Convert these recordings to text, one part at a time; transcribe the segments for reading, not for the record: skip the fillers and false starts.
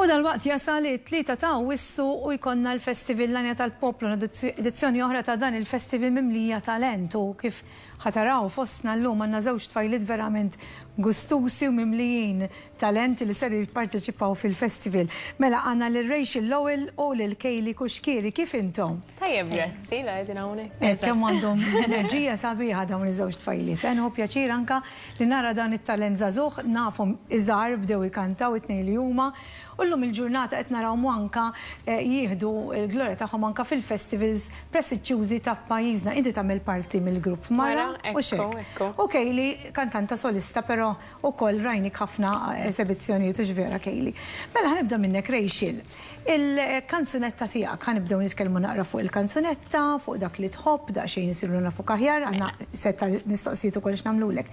dal-waqt jasal it-3 ta' Awwissu u jkollna l-Festival Lanja tal-Poplu, edizzjoni oħra ta' dan il-Festival mimlija talent u kif ħataraw fostna llum għandna żewġ tfajliet verament gustusi u mimlijin talenti li ser jipparteċipaw fil-festival. Mela għandna lil-Rachel Lowell u lil-Kayli Kuxkieri, kif intom? Tajjeb, grazzi, la għedin hawnhekk. Kemm għandhom enerġija sabiħa dawn iż-żewġ tfajliet. Hu pjaċir anka li nara dan it-talent żagħżugħ, nafhom iżgħar bdew ikantaw it-tnejn li huma. U llum il-ġurnata qed naraw anka jieħdu l-glorja tagħhom anka fil-festivals prestiġjużi ta' pajjiżna. Inti tagħmel parti mill-grupp Mara u xek. U Kayli kantanta solista, però ukoll rajnik ħafna esibizzjonijiet u ġvera Kayli. Mela ħanibda minnek Rachel. Il-kanzunetta tiegħek ħanibdew nitkellmu naqra fuq il-kanzunetta, fuq dak li tħobb, daqsxejn isirluna fuq aħjar, għandna setta mistoqsijiet ukoll x'nagħmlulek.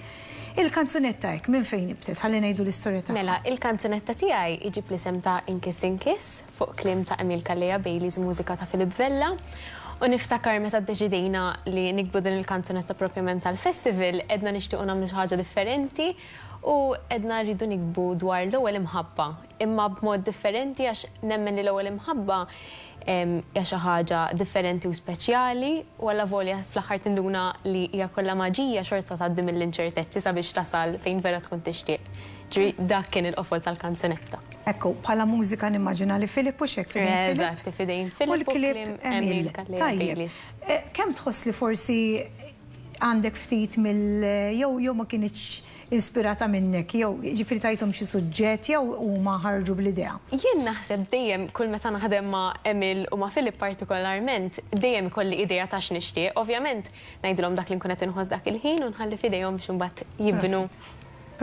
Il-kanzunetta hekk minn fejn ibtet? Ħalli ngħidu l-istorja tagħha. Mela, il-kanzunetta tiegħi iġib l-isem ta' Inkis Inkis fuq kliem ta' Emil Kalleja Baileys mużika ta' Filip Vella. U niftakar meta ddeċidejna li nikbu din il-kanzunetta propjament tal-festival, edna nixtiequ nagħmlu xi ħaġa differenti u edna rridu nikbu dwar l-ewwel imħabba. Imma b'mod differenti għax nemmen li l-ewwel imħabba hija xi ħaġa differenti u speċjali u alla volja fl-aħħar tinduna li hija kollha maġija xorta tgħaddi mill-inċertezzi sabiex tasal fejn vera tkun tixtieq. Ġifieri dak kien il-qofol tal-kanzunetta. Ekku, bħala mużika nimmaġina li Filip u xek fidejn Filip. Eżatt, fidejn Filip u kliem Emil Kalleja Baileys. Kemm tħoss li forsi għandek ftit jew ma kienx ispirata minnek, jew ġifieri tajthom xi suġġett jew huma ħarġu bl-idea? Jien naħseb dejjem kull meta naħdem ma' Emil u ma' Filip partikolarment, dejjem ikolli idea ta' x'nixtieq. Ovvjament ngħidilhom dak li nkun qed inħoss dak il-ħin u nħalli f'idejhom biex imbagħad jibnu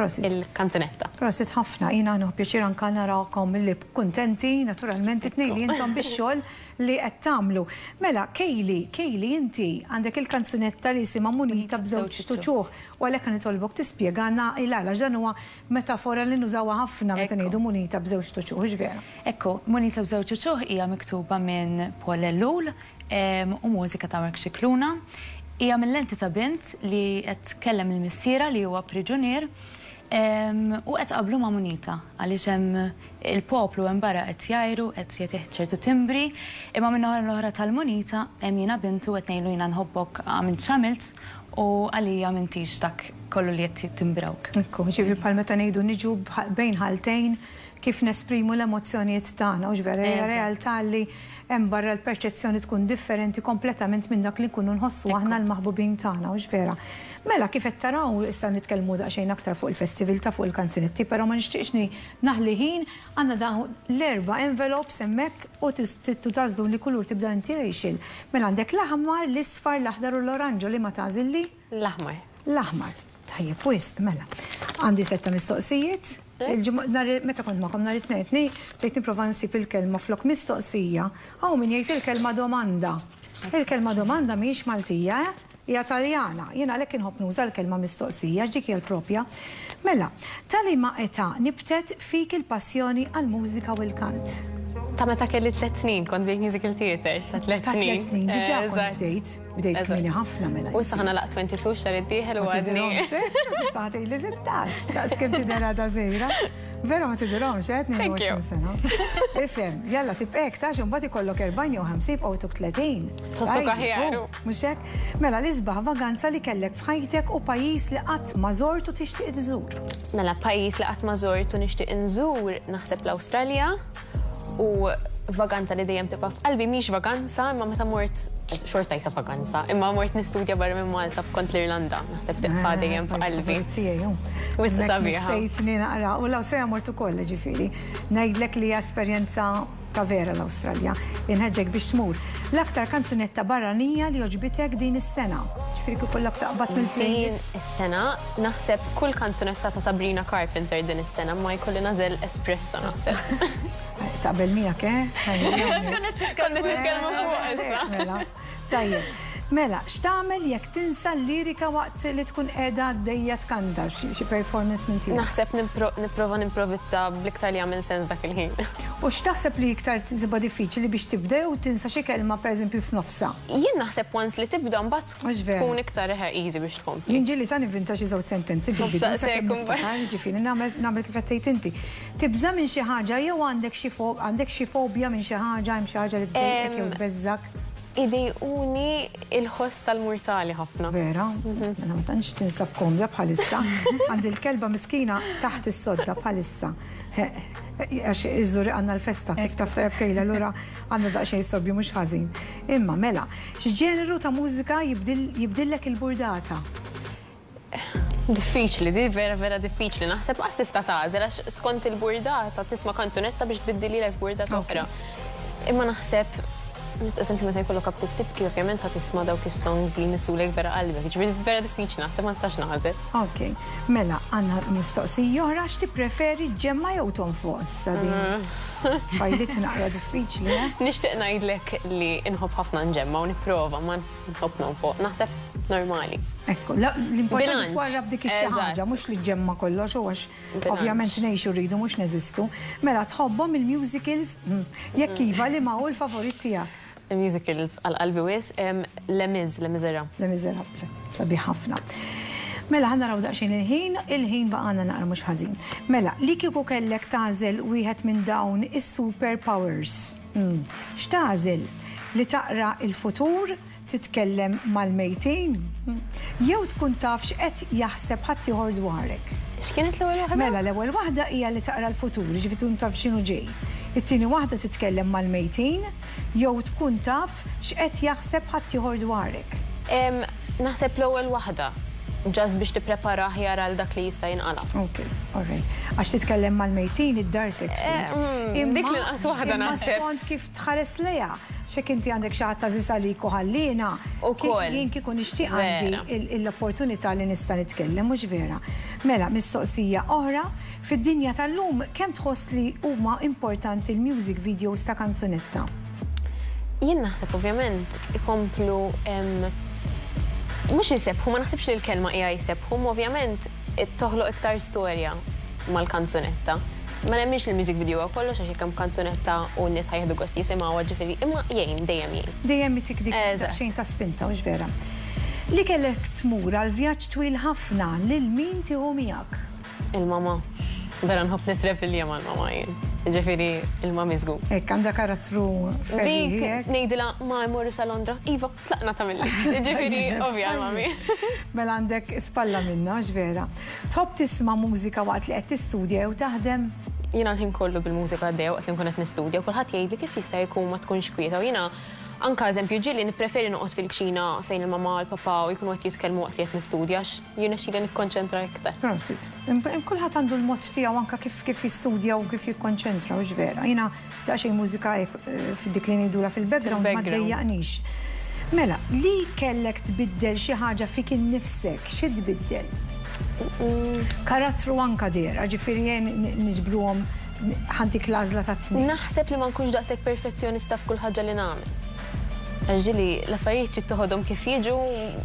il-kanzunetta. Prosit ħafna, jiena għandu pjaċir anke narawkom li kuntenti, naturalment it-tnejn li intom bix-xogħol li qed tagħmlu. Mela, Kayli inti għandek il-kanzunetta li jisimha Munita b'żewġ tuċuħ u għalhekk nitolbok tispjegana il-għalax dan huwa metafora li nużawha ħafna meta ngħidu Munita b'żewġ tuċuħ, x'vera. Ekku, Munita b'żewġ tuċuħ hija miktuba minn Paul Ellul u mużika ta' Mark Xikluna. Hija mill-lenti ta' bint li qed tkellem il-missiera li huwa priġunier u qed qablu ma' Munita għaliex hemm il-poplu hemm barra qed jgħajru, qed jagħtih ċertu timbri, imma minn naħa l-oħra tal-Munita hemm jiena bintu qed ngħidu jiena nħobbok għamilt x'għamilt u għalija m'intix dak kollu li qed jittimbrawk. Ekku, ġifieri bħal meta ngħidu niġu bejn ħaltejn kif nesprimu l-emozzjonijiet tagħna u ġvera hija realtà li hemm barra l-perċezzjoni tkun differenti kompletament minn dak li nkunu nħossu aħna l-maħbubin tagħna u ġvera. Mela kif qed taraw issa nitkellmu daqsxejn aktar fuq il-festival ta' fuq il-kanzunetti, però ma nixtieqx naħli ħin għandna dawn l-erba' envelopes hemmhekk u tittu tażlu li kulur tibda inti Rachel. Mela għandek l-aħmar, l-isfar, l-aħdar u l-oranġu li ma tażilli? L-aħmar. L-aħmar. Tajjeb, wisq, mela. Għandi setta mistoqsijiet. Meta kont magħkom nhar it-tnejn, bdejt nipprova nsib il-kelma flok mistoqsija, hawn min jgħid il-kelma domanda. Il-kelma domanda mhijiex Maltija, hija Taljana. Jiena għalhekk inħobb nuża l-kelma mistoqsija, dik hija l-propja. Mela, tal-ima età nibtet fik il-passjoni għall-mużika u l-kant? Ta' meta kelli 3 snin, kont bdejt musical theatre ta' 3 snin. Ta' 3 snin, diġà kont bdejt kmini ħafna mela. U issa ħana laq 22 xahar id-dieħel u għadni. Tagħti li 16, ta' skemm tidera ta' żejra. Vera ma tidirhomx, 22 sena. Ifhem, jalla tibqek ta' x'imbagħad ikollok 40 jew 50 u tuk 30. Tħossuk aħjar. Mhux hekk? Mela l-isbaħ vaganza li kellek f'ħajtek u pajjiż li qatt ma żort u tixtieq tżur. Mela pajjiż li qatt ma żort u nixtieq inżur naħseb l-Awstralja u vaganza li dejjem tibqa' f'qalbi mhix vaganza, imma meta mort xorta jsa vaganza, imma mort nistudja barra minn Malta f'kont l-Irlanda, naħseb tibqa' dejjem f'qalbi. Wista sabiħa. Sejtni naqra u l-Awstralja mort ukoll ġifieri. Ngħidlek li hija esperjenza ta' vera l-Awstralja. Inħeġġek biex tmur. L-aktar kanzunetta barranija li oġbitek din is-sena. Ġifieri kif kollok taqbad mill-playlist. Din is-sena naħseb kull kanzunetta ta' Sabrina Carpenter din is-sena ma jkolli nażel espresso naħseb. Taqbel miegħek, Konna nitkellmu fuq issa. Tajjeb. Mela, x'tagħmel jekk tinsa l-lirika waqt li tkun qiegħda għaddejja tkanta xi performance minn tiegħek? Naħseb nipprova nimprovizza bl-iktar li jagħmel sens dak il-ħin. U x'taħseb li iktar tiżibha diffiċli biex tibda u tinsa xi kelma pereżempju f'nofsa? Jien naħseb once li tibda mbagħad Mhux vera. tkun iktar easy biex tkompli. Jien ġieli ta' nivvinta xi żewġ sentenzi fil-bidu Daqshekk ġifieri nagħmel kif qed tgħid inti. Tibża minn xi ħaġa jew għandek xi fobja minn xi ħaġa hemm xi ħaġa li tdejjek jew tbeżżak. Idejuni il-ħoss tal-murtali ħafna. Vera, ma tantx tinsab komda bħalissa. Għandi l-kelba miskina taħt is-sodda bħalissa. Għax iżuri għandna l-festa kif taf tajab kejla l-ura għandna daqsxejn sobju mhux ħażin. Imma mela, x'ġeneru ta' mużika jibdillek il-burdata? Diffiċli, di vera diffiċli. Naħseb ma tista' tagħżel għax skont il-burdata tisma' kanzunetta biex tbiddililek burdata oħra. Imma naħseb eżempju meta jkollok abtu tibki, ovvjament ħadd tisma' dawk is-songs li jmissulek vera qalbek. Ġifieri vera diffiċli naħseb ma nistax naħżel. Okej, mela għandna mistoqsija oħra x'tippreferi ġemma jew tonfos? Tfajlit naqra diffiċli, Nixtieq ngħidlek li inħobb ħafna nġemma u nipprova ma nħobb nonfoq. Naħseb normali. Ekku, l-importanti twarrab dik xi ħaġa, mhux li ġemma kollox u għax ovvjament ngħixu rridu mhux neżistu. Mela tħobbhom il-musicals jekk iva li ma hu l-favorit tiegħek? Il-musicals għal-qalbi wis, Les Misérables. Les Misérables, sabiħ ħafna. Mela ħanna raw daqsxejn il-ħin baqana naqra mhux ħażin. Mela, li kieku kellek tagħżel wieħed minn dawn is-super powers. X'tagħżel li taqra il-futur, titkellem mal-mejtin, jew tkun taf x'qed jaħseb ħadd ieħor dwarek. X'kienet l-ewwel waħda? Mela l-ewwel waħda hija li taqra l-futur, ġifieri tkun taf x'inhu ġej. It-tieni waħda titkellem mal-mejtin, jew tkun taf x'qed jaħseb ħadd ieħor dwarek. Naħseb l-ewwel waħda, ġast biex tipprepara aħjar għal dak li jista' jinqala. Okay, all right. Għax titkellem mal-mejtin id-darsek. Dik l-inqas waħda naħseb. Imma skont kif tħares lejha, x'hekk inti għandek xi ħadd tażis għalik u ħallina. Ukoll. Jien kieku nixtieq għandi l-opportunità li nista' nitkellem, mhux vera. Mela, mistoqsija oħra, fid-dinja tal-lum kemm tħoss li huma importanti l-music videos ta' kanzunetta? Jien naħseb ovvjament ikomplu mhux jisebħu, ma naħsibx li l-kelma hija jisebħu, ovvjament toħloq iktar storja mal-kanzunetta. Ma nemmix li l-music video kollox għax kemm kanzunetta u n-nies ħajħdu gost jisimgħuha ġifieri, imma jgħin dejjem jgħin. Dejjem mitik dik xejn ta' spinta mhux vera. Li kellek tmur għal vjaġġ twil ħafna lil min tieħu miegħek? Il-mama. Vera nħobb nitrepilja mal-mama jien. Ġifieri il-mami żgur. Hekk għandha karattru Dik ngħidilha ma jmorru sa Londra, iva, tlaqna tagħmilli. Ġifieri ovvja l-mami. Mela għandek spalla minna, vera. Tħobb tisma' mużika waqt li qed tistudja jew taħdem? Jiena l-ħin kollu bil-mużika għaddejja waqt li nkun qed nistudja, kulħadd jgħidli kif jista' jkun ma tkunx kwieta. Jiena anka eżempju ġieli nippreferi noqgħod fil-kċina fejn il-mamma u l-papà u jkunu qed jitkellmu waqt li qed nistudja għax jiena xili nikkonċentra iktar. Prosit. Kulħadd għandu l-mod tiegħu anke kif jistudja u kif jikkonċentra u vera. Jiena daqsxejn mużika f'dik li ngħidula fil-background ma ddejjaqnix. Mela, li kellek tbiddel xi ħaġa fik innifsek, xi tbiddel? Karattru anka dera, ġifieri jien niġbruhom ħantik l-għażla ta' tnejn. Naħseb li ma nkunx daqshekk perfezzjonista f'kull ħaġa li nagħmel. Ġili, l-affarijiet trid toħodhom kif jiġu,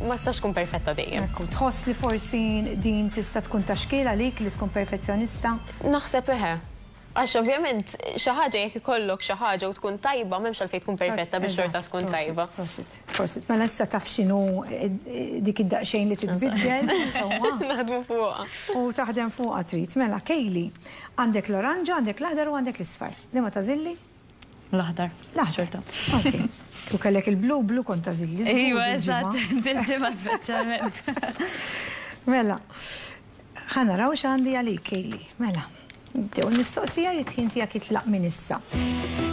ma stax tkun perfetta dejjem. Tħoss li forsi din tista' tkun taxkil għalik li tkun perfezzjonista? Naħseb eħe. Għax ovvjament xi ħaġa jekk ikollok xi ħaġa u tkun tajba m'hemmx għalfejn tkun perfetta biex xorta tkun tajba. Prosit. Mela issa taf x'inhu dik id-daqsxejn li titbiddel insomma. Naħdmu fuqha. U taħdem fuqha trid. Mela Kejli, għandek l-oranġa, għandek l-aħdar u għandek l-isfar. Liema tażilli? L-aħdar. L-aħdar. Okej. U kellek il-blu kont tażilli. Ejwa, eżatt, dil-ġimgħa speċjalment. Mela, ħanaraw x'għandi għalik Kejli. Mela. Dew il-mistoqsija jitħin tiegħek jitlaq minn issa.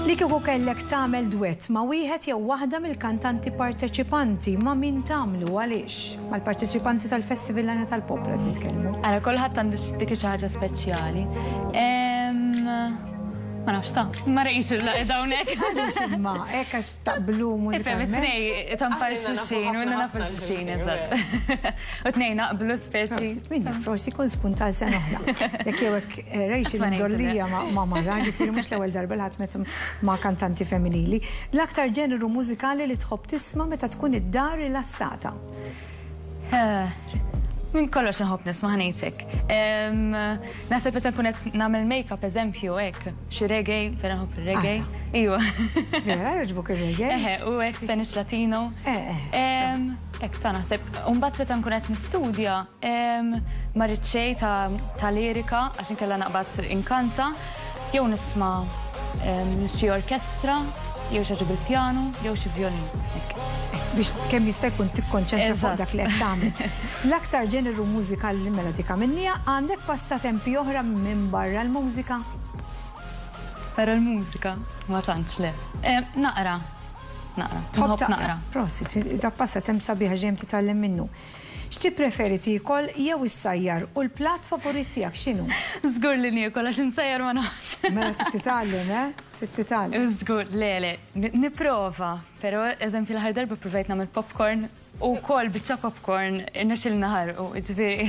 Li kieku kellek tagħmel duett ma' wieħed jew waħda mill-kantanti parteċipanti ma' min tagħmlu għaliex? Mal-parteċipanti tal-Festival Lana tal-Poplu qed nitkellmu. Ara kulħadd għandu dik xi ħaġa speċjali. Ma nafx ta' ma rejx il-laqda hawnhekk. Ma hekk għax taqblu mużika. Ifhem it-tnej tampar xulxin, u nafu xulxin, eżatt. U t-nej naqblu speċi. Forsi kun spuntal sena oħra. Jekk jew hekk rejx il-dollija ma marra, ġifieri mhux l-ewwel darba l ħadd ma' kantanti femminili. L-aktar ġeneru mużikali li tħobb tisma' meta tkun id-dar rilassata. Min kollox nħobb nisma' ħanejtek. Naħseb meta nkun qed nagħmel make-up eżempju hekk, xi reggae, vera nħobb ir-reggae. Ijwa. Vera jogħġbok ir-reggae? U hekk Spanish Latino. Hekk ta' naħseb. U mbagħad meta nkun qed nistudja ma rridx xejn ta' lirika għax inkella naqbad inkanta, jew nisma' xi orkestra, jew xi bil-pjanu, jew xi violin. Biex kemm jista' jkun tikkonċentra fuq dak li qed tagħmel. L-aktar ġeneru mużikali li melodika minnija għandek passatempi oħra minn barra l-mużika? Barra l-mużika? Ma tantx le. Naqra. Nħobb naqra. Prosit, dak passatemp sabiħ ġejjem titgħallem minnu. X'ti preferi tikol jew issajjar u l-plat favorit tiegħek x'inhu? Żgur li niekol għax insajjar ma nafx. Mela titgħallem, titgħallem. Żgur, le, nipprova, però eżempju l-aħħar darba provajt nagħmel popcorn u wkoll biċċa popcorn nexil naħar u ġifieri.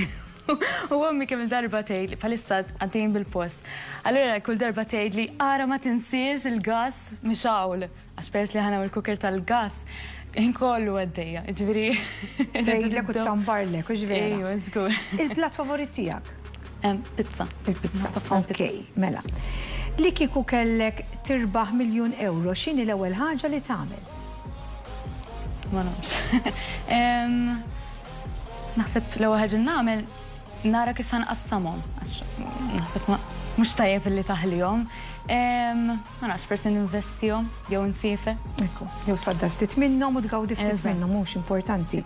U għommi kemm il-darba tgħid bħalissa għaddejjin bil-post. Allura kull darba tgħid li ara ma tinsiex il-gas mixawl għax peress li ħana il-cooker tal-gas. Inkollu għaddejja, ġviri. Tgħidlek u tambarlek, u ġviri. Ejju, żgur. Il-plat favorit tiegħek? Pizza. Il-pizza. Ok, mela. Li kieku kellek tirbaħ €1,000,000, x'inhi l-ewwel ħaġa li tagħmel? Ma nafx. Naħseb l-ewwel ħaġa nagħmel nara kif ħanqassamhom. Naħseb mhux tajjeb li taħlihom. Ma nafx forsi ninvestihom jew nsife. Ekku, jew tfaddal ftit minnhom u tgawdi ftit minnhom mhux importanti.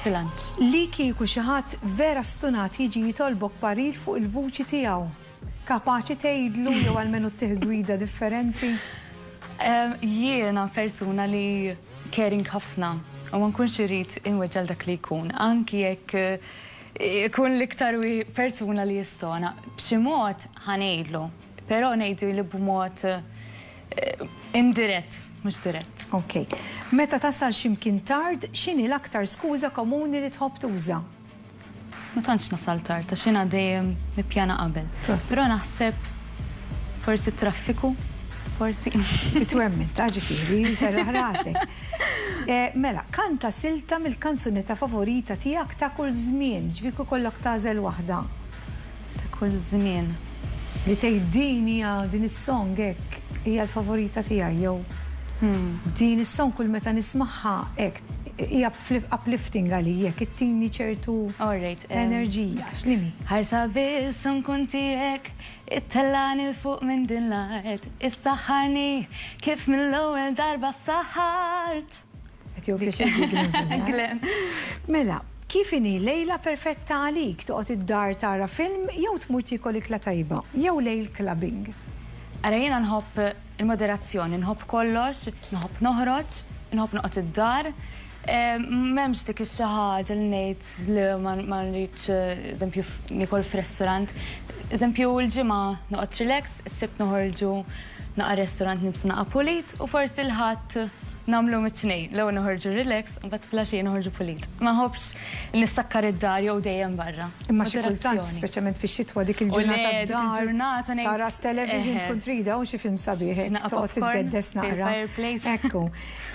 Bilanċ. Li kieku xi ħadd vera stunat jiġi jitolbok parir fuq il-vuċi tiegħu. Kapaċi tgħidlu jew almenu ttieħ gwida differenti? Jiena persuna li caring ħafna u ma nkunx irid inweġġal dak li jkun. Anki jekk ikun l-iktar persuna li jistona. B'xi mod ħanejdlu. Pero nejdu li b'mod indirett, mhux dirett. Ok. Meta tasal x'imkien tard, x'inhi l-aktar skuża komuni li tħobb tuża? Ma tantx nasal tard, għax jiena dejjem nippjana qabel. Però naħseb forsi traffiku, forsi. Titwemmen, ta' ġifieri, serraħ rasek. Mela, kanta silta mill-kanzunetta favorita tiegħek ta' kull żmien, ġviku kollok tażel waħda. Ta' kull żmien. Li tgħidini din is-song hekk hija l-favorita tiegħi jew din is-song kull meta nismagħha hekk hija uplifting għalijek, ittini ċertu enerġija, x'nimi? Ħarsa biss nkun tiegħek, it-tellani l-fuq minn din l-art, issaħħarni kif mill-ewwel darba saħħart. Qed jew biex Mela, kif inhi lejla perfetta għalik toqgħod id-dar tara film jew tmur tikol ikla tajba, jew lejl clubbing? Ara jiena nħobb il-moderazzjoni, nħobb kollox, nħobb noħroġ, nħobb noqgħod id-dar. M'hemmx dik xi ħaġa li ngħid li ma rridx eżempju nikol f'restorant. Eżempju l-ġimgħa noqgħod relax, is-sibt noħorġu naqa' restorant nibsu naqa' pulit u forsi l-ħadd namlu mit-tnej, l-ewwel noħorġu relax, u mbagħad flaxija noħorġu pulit. Ma ħobbx nistakkar id-dar jew dejjem barra. Imma xi kultant, speċjalment fix-xitwa dik il-ġurnata tara t-television tkun trida u xi film sabiħ toqgħod titgeddes naqra. Ekku.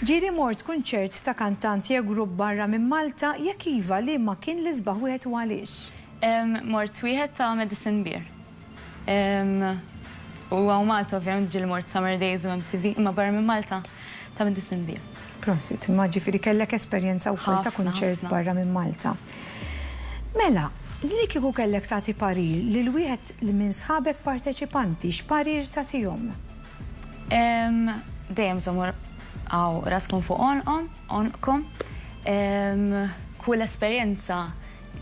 Ġieli mort kunċert ta' kantanti jew grupp barra minn Malta, jekk iva li ma kien li sbaħ wieħed u għaliex? Mort wieħed ta' Medicine Beer. U għaw Malta ovvjament ġieli mort Summer Days u MTV, imma barra minn Malta ta' Medicine Beer. Prosit, ma ġifieri kellek esperjenza wkoll ta' kunċert barra minn Malta. Mela, li kieku kellek tagħti parir lil wieħed li minn sħabek parteċipanti, x'parir tagħtihom? Dejjem żommur raskom fuq onkom. Kull esperjenza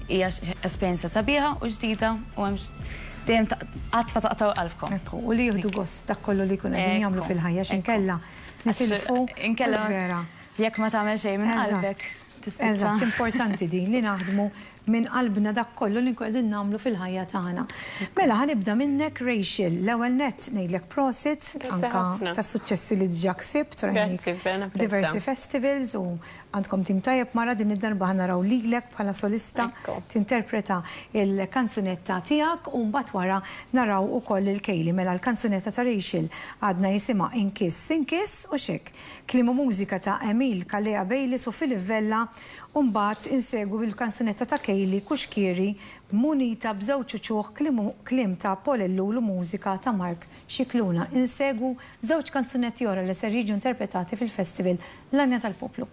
hija esperjenza sabiħa u ġdida u hemm dejjem għatfa taqtaw qalbkom. U li jieħdu gost dak kollu li jkunu qegħdin jagħmlu fil-ħajja x'inkella nitilfu inkella jekk ma tagħmel xejn minn qalbek tispiċċa. Eżatt, importanti din li naħdmu minn qalbna dak kollu li qegħdin nagħmlu fil-ħajja tagħna. Mela ħanibda minnek Rachel, l-ewwel nett ngħidlek prosit anka tas-suċċessi li diġà ksibt diversi festivals u għandkom tim tajjeb mara din id-darba ħanaraw lilek bħala solista tinterpreta il-kanzunetta tiegħek u mbagħad wara naraw ukoll il-kejli. Mela l-kanzunetta ta' Rachel għadna jisimha Inkiss Inkiss u xek. Kliem u mużika ta' Emil Kalea Bejlis u Filip Vella u mbagħad insegwu bil-kanzunetta ta' Kejli Kuxkieri Munita b'żewġ ċuħ kliem ta' Polellu u mużika ta' Mark Xikluna. Insegwu żewġ kanzunetti ora li ser jiġu interpretati fil-festival L-Anja tal-Poplu.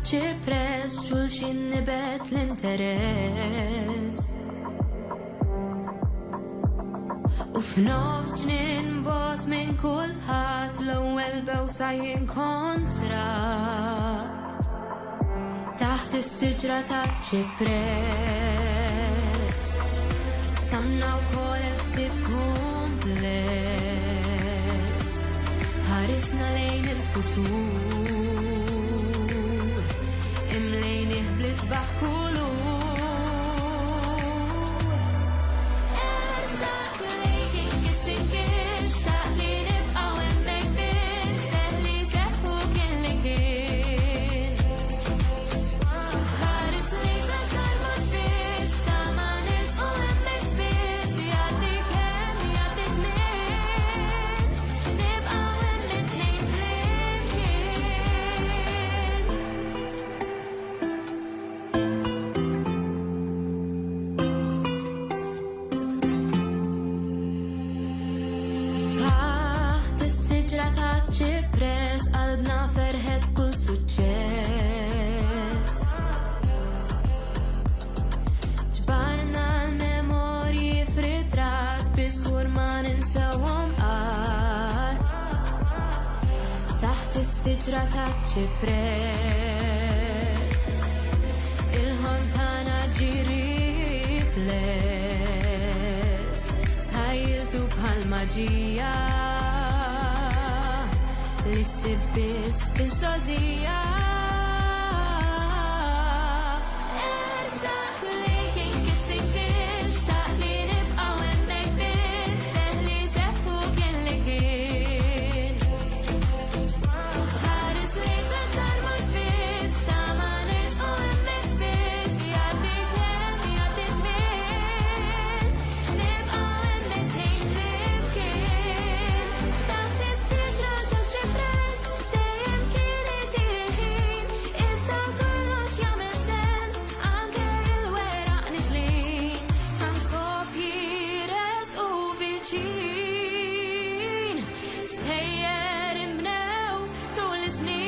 ċipres xulxin nibet l-interess u f'nofs ġnien bot minn kulħadd l-ewwel bewsa jinkontra taħt is-siġra ta' ċipres samna wkoll il-ħsieb kumpless ħarisna lejn il-futur imlejnih bl-isbaħ kulur. Eżatt lejk inkiss inkiss xtaqt li nibqgħu hemmhekk biss seħli seħħ u kien li kien. Ħares lejk l-aktar mod biss ta' ma nersqu hemmhekk spiss jgħaddi kemm jgħaddi żmien nibqgħu hemm it-tnejn flimkien. ċipres qalbna ferħet kull suċċess ġbarna l-memorji f'ritrat biskur ma ninsewhom qatt taħt is-siġra ta' ċipres il-ħolm tagħna ġie rifless stajiltu bħal maġija li s-sibbis fil-sozija. Eżatt lejk inkiss inkiss xtaqt li nibqgħu hemmhekk biss seħli seħħ u kien li kien. Ħares lejk l-aktar mod biss ta' ma nersqu hemmhekk spiss jgħaddi kemm jgħaddi żmien nibqgħu hemm it-tnejn flimkien taħt is-siġra ta' ċipres dejjem kienet il-ħin iżda kollox jagħmel sens anke l-weraq niżlin tant kopji resqu viċin stejjer inbnew tul is-snin.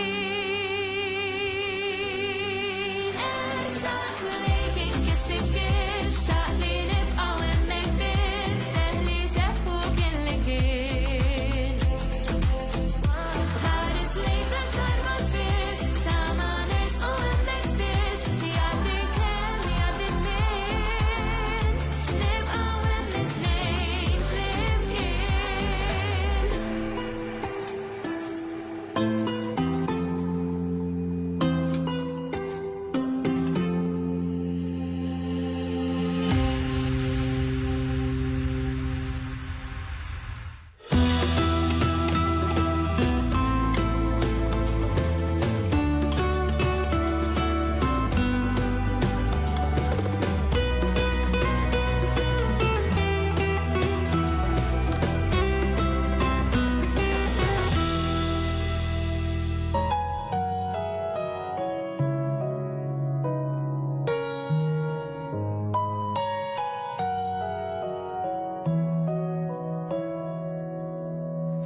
Eżatt lejk inkiss inkiss xtaqt li nibqgħu hemmhekk biss seħli seħħ u kien li kien. Ħares lejk l-aktar mod biss ta' ma nersqu hemmhekk spiss jgħaddi kemm jgħaddi żmien nibqgħu hemm it-tnejn flimkien.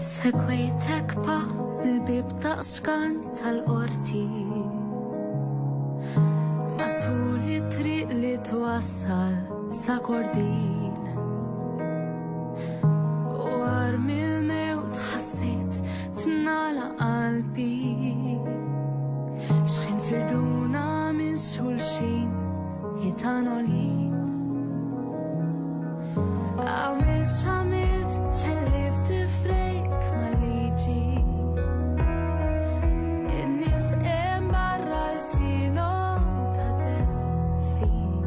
Segwejtek pa bil-bib ta' xkan tal-qorti twassal sa kordin u armi l-mewt ħassejt tnala qalbi xħin firduna minn xulxin jitanolin għamilt xamilt ċellif tifrejk ma liġi in-nis barra l-sinom ta' deb fin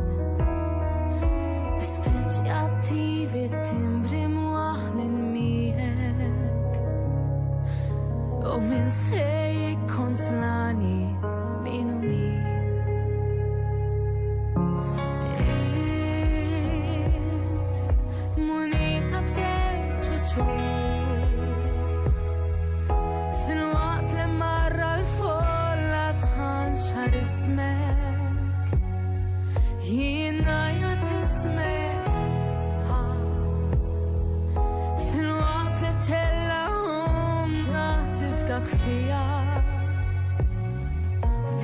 dispreċjattivi timbri muaħlin miegħek u min sejk konslani minu min int munita bżejt fil-waqt li marra l-folla tħanxar ismek jina jgħat ismek fil-waqt li ċella umda tifkak fija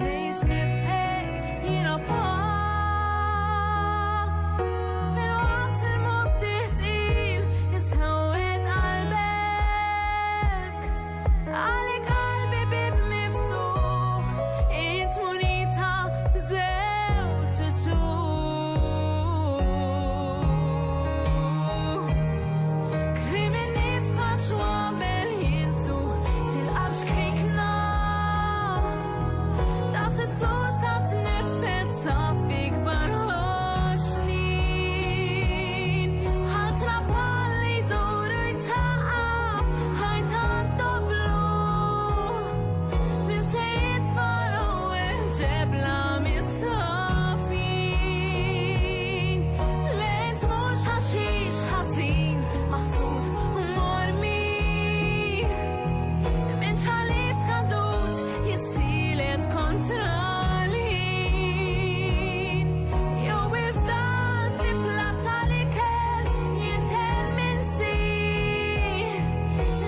lejx bnifsek jina fil-waqt il-muftiħ tqil jisħawet qalbek għalik qalbi bib miftuħ int munita bżewġ krim in-nies fax għamel jinftu tilqab xkejkna da s-sosa tneffezza fik barħoxnin ħatra palli duru jtaqab ħajtan doblu min se jitfalu ġebla mis-safin lent mux ħaxix ħasin maħsud u mormi min ċalib tkadut jissilet kontra l-ħin jew il-fdal fi platta li kell jintel min si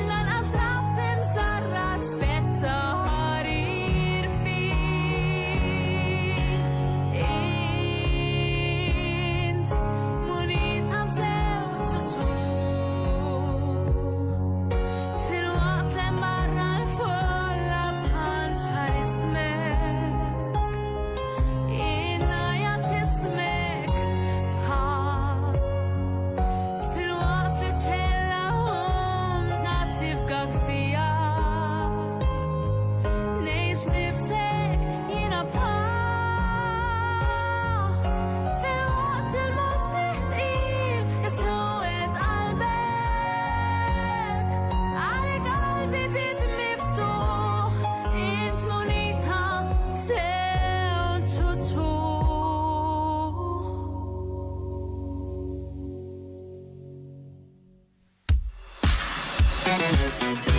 l-anqasrab imsarrat f'pezza ħarir fin int munita bżewġ fil-waqt li marra l-folla tħanxar ismek jina jgħat ismek fil-waqt li ċella umda tifkak fija nejx bnifsek jina fil-waqt il-muftiħ tqil jisħawet qalbek għalik qalbi bib miftuħ int munita bżewġ Thank you.